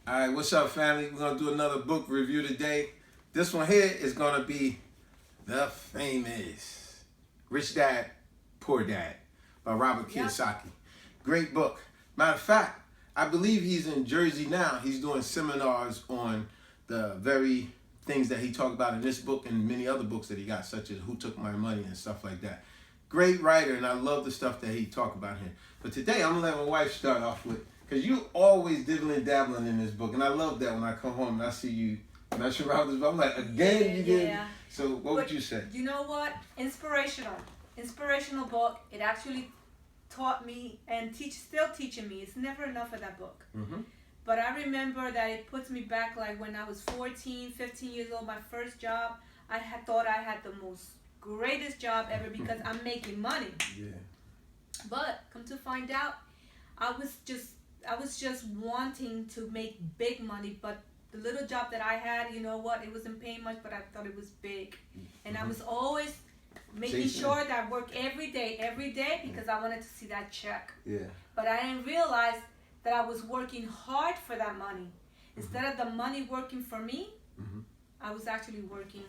All right, what's up, family? We're going to do another book review today. This one here is going to be the famous Rich Dad, Poor Dad by Robert Kiyosaki. Great book. Matter of fact, I believe he's in Jersey now. He's doing seminars on the very things that he talked about in this book and many other books that he got, such as Who Took My Money and stuff like that. Great writer, and I love the stuff that he talked about here. But today, I'm going to let my wife start off with, because you always dibbling dabbling in this book, and I love that when I come home and I see you messing around with this book. I'm like, again, you did. Yeah. So what would you say? You know what? Inspirational book. It actually taught me and still teaching me. It's never enough of that book. Mm-hmm. But I remember that it puts me back like when I was 14, 15 years old, my first job. I had thought I had the most greatest job ever because I'm making money. Yeah. But come to find out, I was just wanting to make big money, but the little job that I had, you know what, it wasn't paying much, but I thought it was big. And I was always making sure that I worked every day because I wanted to see that check. Yeah. But I didn't realize that I was working hard for that money. Instead of the money working for me, I was actually working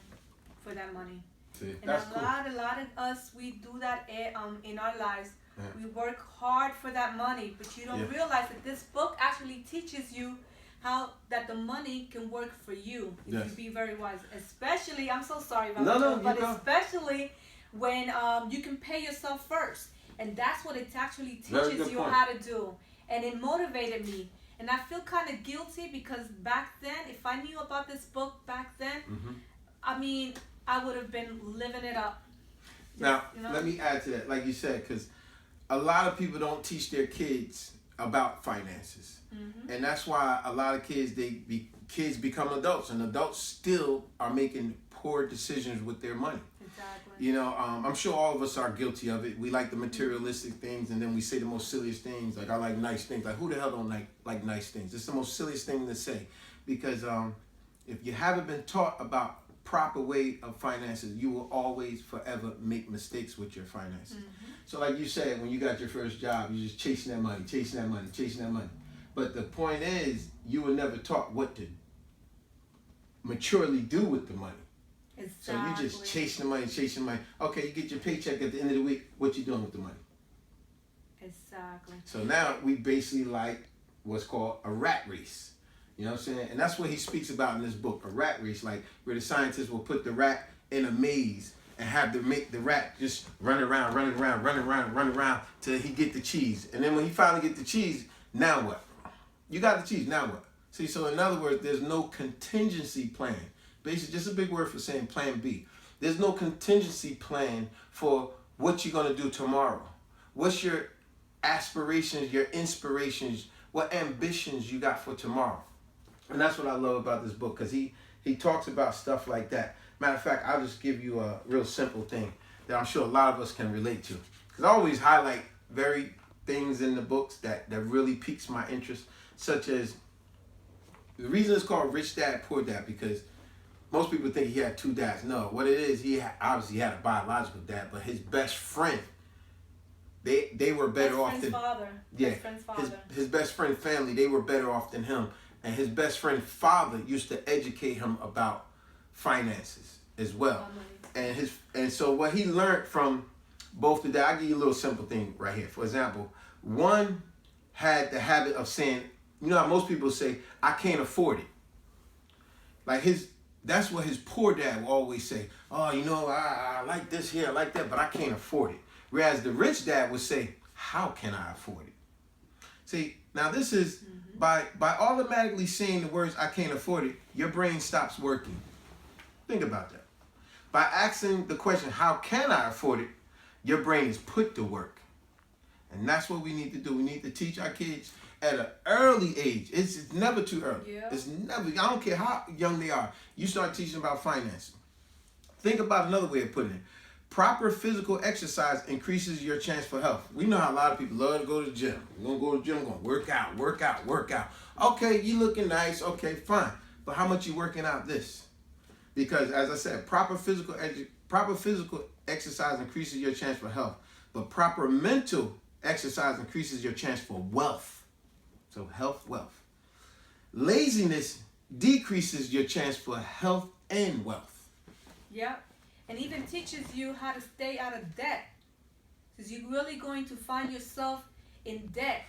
for that money. See, And that's a lot of us, we do that in our lives. Yeah. We work hard for that money, but you don't realize that this book actually teaches you how that the money can work for you if you be very wise. Especially, I'm so sorry about that, but especially when you can pay yourself first, and that's what it actually teaches you how to do. And it motivated me, and I feel kind of guilty because back then, if I knew about this book back then, I mean, I would have been living it up. Now, let me add to that, like you said, because a lot of people don't teach their kids about finances, and that's why a lot of kids kids become adults, and adults still are making poor decisions with their money. Exactly. You know, I'm sure all of us are guilty of it. We like the materialistic things, and then we say the most silliest things. Like, I like nice things. Like, who the hell don't like nice things? It's the most silliest thing to say, because if you haven't been taught about proper way of finances, you will always forever make mistakes with your finances. So like you said, when you got your first job, you're just chasing that money, chasing that money, chasing that money. But the point is, you were never taught what to maturely do with the money. Exactly. So you just chasing the money, chasing the money. Okay, you get your paycheck at the end of the week. What you doing with the money? Exactly. So now we basically like what's called a rat race. You know what I'm saying? And that's what he speaks about in this book, a rat race, like where the scientists will put the rat in a maze and have to make the rat just run around till he get the cheese. And then when he finally get the cheese, now what? You got the cheese, now what? See, so in other words, there's no contingency plan. Basically, just a big word for saying plan B. There's no contingency plan for what you're going to do tomorrow. What's your aspirations, your inspirations, what ambitions you got for tomorrow? And that's what I love about this book, because he talks about stuff like that. Matter of fact, I'll just give you a real simple thing that I'm sure a lot of us can relate to. Because I always highlight very things in the books that really piques my interest, such as, the reason it's called Rich Dad, Poor Dad, because most people think he had two dads. No, what it is, he obviously had a biological dad, but his best friend, they were better off than father. Yeah, best friend's father. His best friend family, they were better off than him. And his best friend father used to educate him about finances as well. And so what he learned from both the dad, I'll give you a little simple thing right here. For example, one had the habit of saying, you know how most people say, I can't afford it. Like that's what his poor dad will always say. Oh, you know, I like this here, I like that, but I can't afford it. Whereas the rich dad would say, how can I afford it? See, now this is, by automatically saying the words, I can't afford it, your brain stops working. Think about that. By asking the question, how can I afford it, your brain is put to work. And that's what we need to do. We need to teach our kids at an early age. It's never too early. Yeah. It's never, I don't care how young they are. You start teaching about finance. Think about another way of putting it. Proper physical exercise increases your chance for health. We know how a lot of people love to go to the gym. We're going to go to the gym, we're going to work out. Okay, you looking nice. Okay, fine. But how much you working out this? Because as I said, proper physical exercise increases your chance for health. But proper mental exercise increases your chance for wealth. So health, wealth. laziness decreases your chance for health and wealth. Yeah, and even teaches you how to stay out of debt. Because you're really going to find yourself in debt.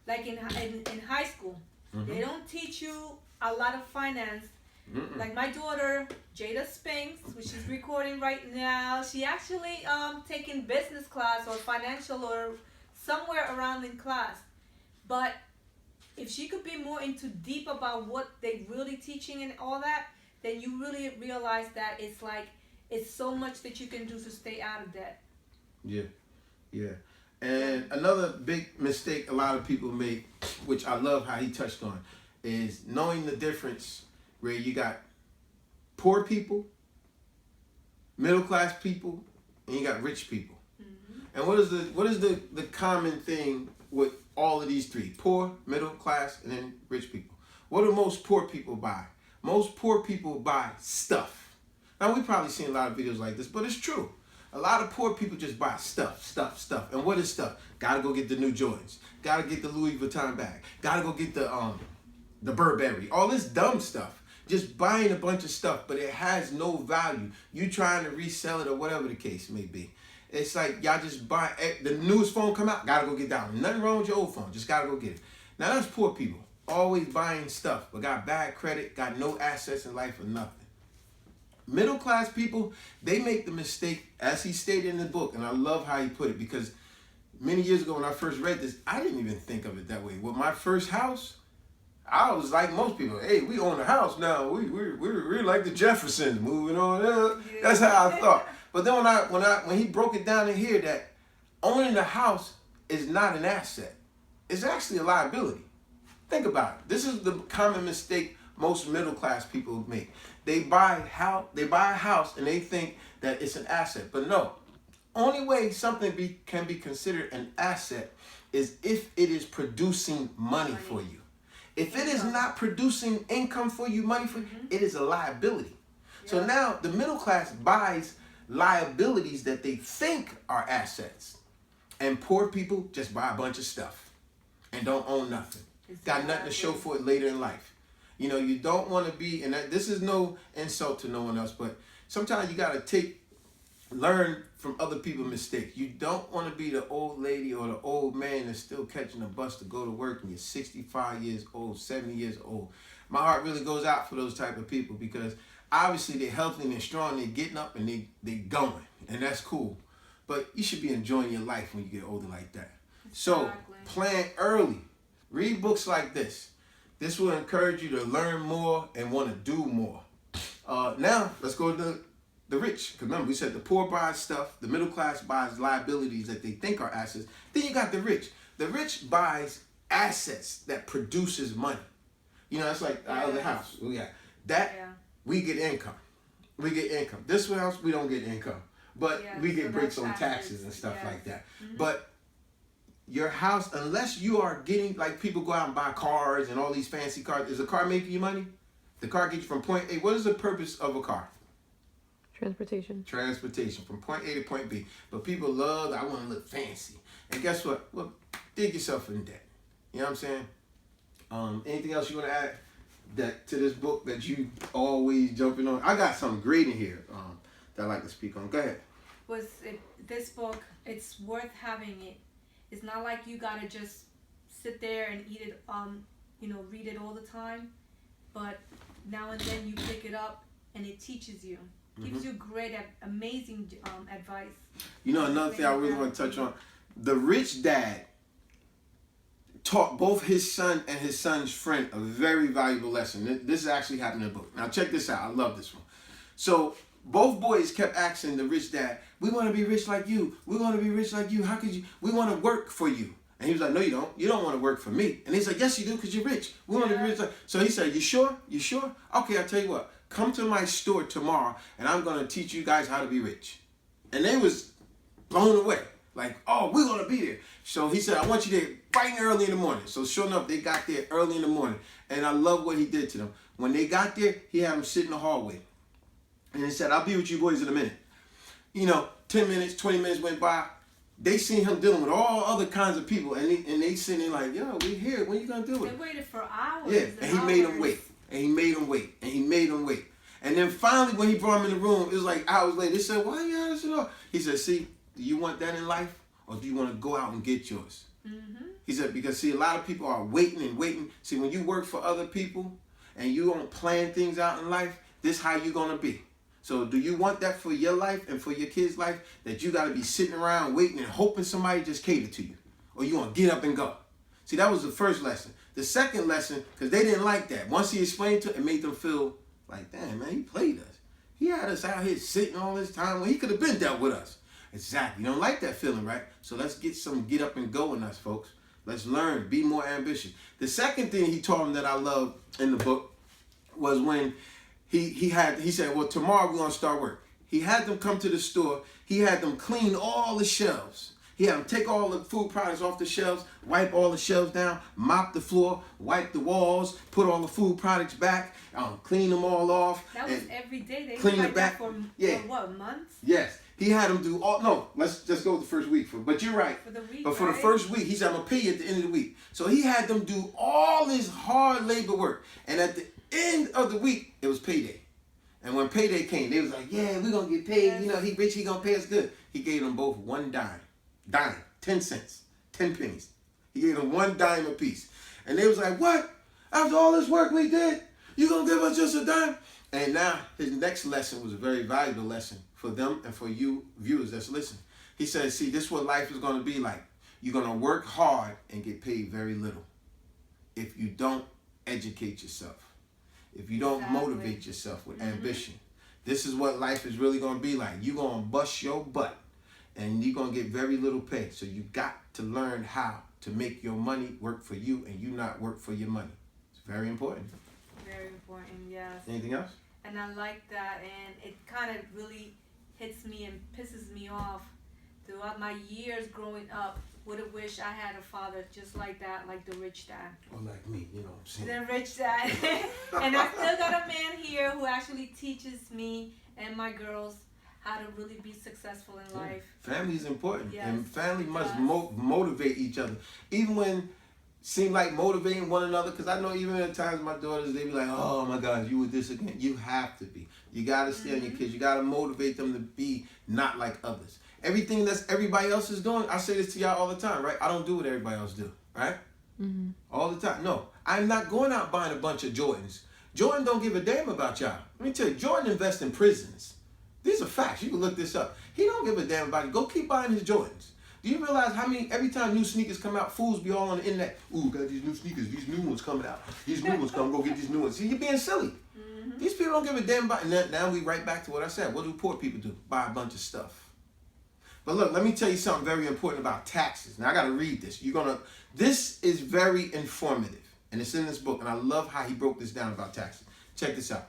Like in high school, they don't teach you a lot of finance. Like my daughter, Jada Spinks, which is recording right now, she actually taking business class or financial or somewhere around in class. But if she could be more into deep about what they really teaching and all that, then you really realize that it's so much that you can do to stay out of debt. Yeah. And another big mistake a lot of people make, which I love how he touched on, is knowing the difference where you got poor people, middle class people, and you got rich people. And what is the common thing with all of these three? Poor, middle class, and then rich people. What do most poor people buy? Most poor people buy stuff. Now, we've probably seen a lot of videos like this, but it's true. A lot of poor people just buy stuff. And what is stuff? Gotta go get the new Jordans. Gotta get the Louis Vuitton bag. Gotta go get the Burberry. All this dumb stuff. Just buying a bunch of stuff, but it has no value. You trying to resell it or whatever the case may be. It's like y'all just buy the newest phone come out. Gotta go get that one. Nothing wrong with your old phone. Just gotta go get it. Now that's poor people. Always buying stuff, but got bad credit, got no assets in life or nothing. Middle class people, they make the mistake, as he stated in the book, and I love how he put it, because many years ago when I first read this, I didn't even think of it that way. With my first house, I was like most people. Hey, we own a house now. We're like the Jeffersons, moving on up. Yeah. That's how I thought. But then when he broke it down in here that owning the house is not an asset, it's actually a liability. Think about it. This is the common mistake most middle class people make. They buy a house and they think that it's an asset. But no, only way something can be considered an asset is if it is producing money for you. If it is not producing income for you, money for you, it is a liability. Yeah. So now the middle class buys liabilities that they think are assets. And poor people just buy a bunch of stuff and don't own nothing. Got nothing to show for it later in life. You know, you don't want to be, and this is no insult to no one else, but sometimes you got to learn from other people's mistakes. You don't want to be the old lady or the old man that's still catching a bus to go to work and you're 65 years old, 70 years old. My heart really goes out for those type of people because obviously they're healthy and they're strong, they're getting up and they're going, and that's cool. But you should be enjoying your life when you get older like that. Exactly. So plan early. Read books like this. This will encourage you to learn more and want to do more. Now, let's go to the rich. Because remember, we said the poor buys stuff. The middle class buys liabilities that they think are assets. Then you got the rich. The rich buys assets that produces money. You know, it's like our other house. We got that. Yeah. We get income. This house, we don't get income. But we get breaks on taxes and stuff like that. Mm-hmm. But your house, unless you are getting, like people go out and buy cars and all these fancy cars. Is a car making you money? The car gets you from point A. What is the purpose of a car? Transportation from point A to point B. But people love, I want to look fancy. And guess what? Well, dig yourself in debt. You know what I'm saying? Anything else you want to add to this book that you always jumping on? I got something great in here that I like to speak on. Go ahead. This book, it's worth having it. It's not like you gotta just sit there and eat it, read it all the time. But now and then you pick it up and it teaches you. Gives you great, amazing advice. You know, another thing I really want to touch on. The rich dad taught both his son and his son's friend a very valuable lesson. This is actually happening in the book. Now check this out. I love this one. So both boys kept asking the rich dad, we want to be rich like you. We want to be rich like you. How could you? We want to work for you. And he was like, no, you don't. You don't want to work for me. And he's like, yes, you do, because you're rich. We want to be rich. So he said, you sure? You sure? Okay, I'll tell you what. Come to my store tomorrow, and I'm going to teach you guys how to be rich. And they was blown away. Like, oh, we're going to be there. So he said, I want you there bright and early in the morning. So sure enough, they got there early in the morning. And I love what he did to them. When they got there, he had them sit in the hallway. And he said, I'll be with you boys in a minute. 10 minutes, 20 minutes went by. they seen him dealing with all other kinds of people, and they sitting there like, yo, we here. When you gonna do it? They waited for hours. Yeah, and he made them wait, and he made them wait, and he made them wait. And then finally, when he brought him in the room, it was like hours later. They said, why you out of He said, see, do you want that in life, or do you want to go out and get yours? Mm-hmm. He said, because see, a lot of people are waiting and waiting. See, when you work for other people and you don't plan things out in life, this is how you're gonna be. So do you want that for your life and for your kids' life, that you got to be sitting around waiting and hoping somebody just cater to you? Or you want to get up and go? See, that was the first lesson. The second lesson, because they didn't like that. Once he explained to it, it made them feel like, damn, man, he played us. He had us out here sitting all this time when he could have been dealt with us. Exactly. You don't like that feeling, right? So let's get some get up and go in us, folks. Let's learn, be more ambitious. The second thing he taught them that I love in the book was when he said, well, tomorrow we're going to start work. He had them come to the store. He had them clean all the shelves. He had them take all the food products off the shelves, wipe all the shelves down, mop the floor, wipe the walls, put all the food products back, clean them all off. That was every day. They clean did it back. for what, months? Yes. He had them do all, no, let's just go with the first week. But you're right. For the week, but for the first week, he said, I'm going to pay you at the end of the week. So he had them do all this hard labor work. And at the end of the week, it was payday. And when payday came, they was like, yeah, we're going to get paid. Yes. You know, he rich, he going to pay us good. He gave them both one dime, 10 cents, 10 pennies. He gave them one dime apiece. And they was like, what? After all this work we did, you going to give us just a dime? And now his next lesson was a very valuable lesson for them and for you viewers that's listening. He said, see, this is what life is going to be like. You're going to work hard and get paid very little if you don't educate yourself. If you don't motivate yourself with ambition. This is what life is really going to be like. You're going to bust your butt and you're going to get very little pay. So you got to learn how to make your money work for you and you not work for your money. It's very important. Very important, yes. Anything else? And I like that, and it kind of really hits me and pisses me off. Throughout my years growing up, would have wished I had a father just like that, like the rich dad. Or like me, you know what I'm saying? The rich dad. And I still got a man here who actually teaches me and my girls how to really be successful in life. Family is important, yes, and family must motivate each other. Even when seem like motivating one another, because I know even at times my daughters, they be like, oh my God, you with this again. You have to be. You got to stay on your kids. You got to motivate them to be not like others. Everything that's everybody else is doing, I say this to y'all all the time, right? I don't do what everybody else do, right? Mm-hmm. All the time. No, I'm not going out buying a bunch of Jordans. Jordan don't give a damn about y'all. Let me tell you, Jordan invests in prisons. These are facts. You can look this up. He don't give a damn about it. Go keep buying his Jordans. Do you realize how many, every time new sneakers come out, fools be all on the internet, ooh, got these new sneakers, these new ones coming out. These new ones come, go get these new ones. See, you're being silly. Mm-hmm. These people don't give a damn about it. Now we right back to what I said. What do poor people do? Buy a bunch of stuff. But look, let me tell you something very important about taxes. Now I got to read this. This is very informative. And it's in this book. And I love how he broke this down about taxes. Check this out.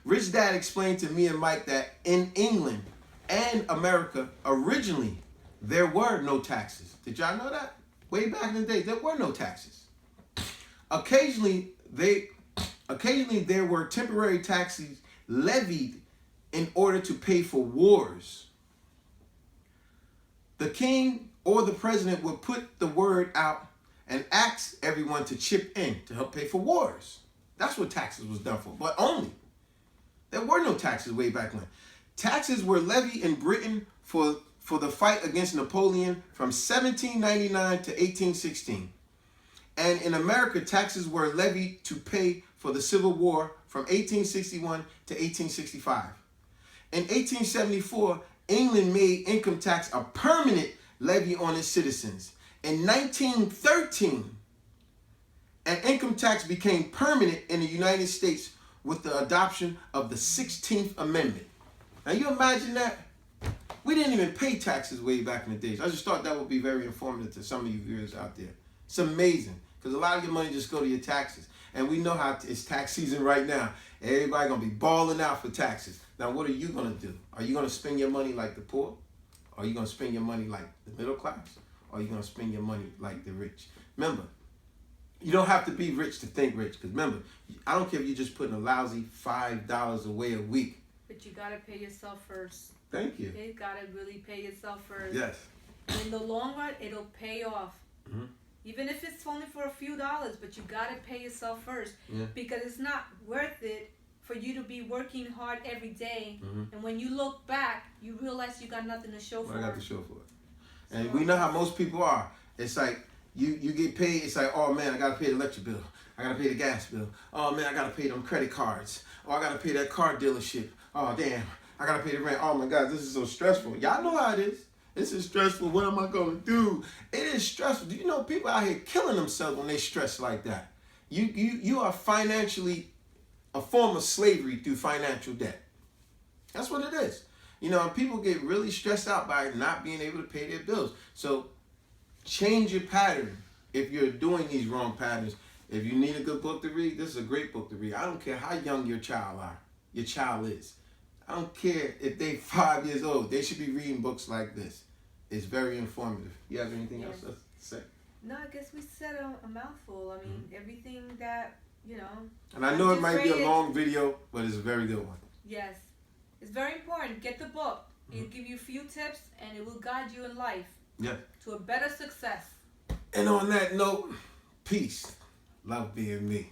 Rich Dad explained to me and Mike that in England and America, originally, there were no taxes. Did y'all know that? Way back in the day, there were no taxes. Occasionally, there were temporary taxes levied in order to pay for wars. The king or the president would put the word out and ask everyone to chip in to help pay for wars. That's what taxes was done for, but only. There were no taxes way back when. Taxes were levied in Britain for the fight against Napoleon from 1799 to 1816. And in America, taxes were levied to pay for the Civil War from 1861 to 1865. In 1874, England made income tax a permanent levy on its citizens. In 1913, an income tax became permanent in the United States with the adoption of the 16th Amendment. Now you imagine that? We didn't even pay taxes way back in the days. I just thought that would be very informative to some of you viewers out there. It's amazing because a lot of your money just go to your taxes. And we know how it's tax season right now. Everybody going to be balling out for taxes. Now, what are you going to do? Are you going to spend your money like the poor? Are you going to spend your money like the middle class? Or are you going to spend your money like the rich? Remember, you don't have to be rich to think rich. Because remember, I don't care if you're just putting a lousy $5 away a week. But you got to pay yourself first. Thank you. You gotta really pay yourself first. Yes. And in the long run, it'll pay off. Mm-hmm. Even if it's only for a few dollars, but you gotta pay yourself first. Yeah. Because it's not worth it for you to be working hard every day, Mm-hmm. and when you look back, you realize you got nothing to show for I it. got to show for it. And we know how most people are. It's like you get paid. It's like, oh man, I got to pay the electric bill. I got to pay the gas bill. Oh man, I got to pay them credit cards. Oh, I got to pay that car dealership. Oh damn, I got to pay the rent. Oh my God, this is so stressful. Y'all know how it is. This is stressful. What am I going to do? It is stressful. Do you know people out here killing themselves when they stress like that? You are financially a form of slavery through financial debt. That's what it is. You know, and people get really stressed out by not being able to pay their bills. So change your pattern if you're doing these wrong patterns. If you need a good book to read, this is a great book to read. I don't care how young your child is. I don't care if they're 5 years old. They should be reading books like this. It's very informative. You have anything else to say? No, I guess we said a mouthful. I mean, everything that, you know. And I know it might be a long video, but it's a very good one. Yes. It's very important. Get the book. It'll give you a few tips, and it will guide you in life to a better success. And on that note, peace. Love being me.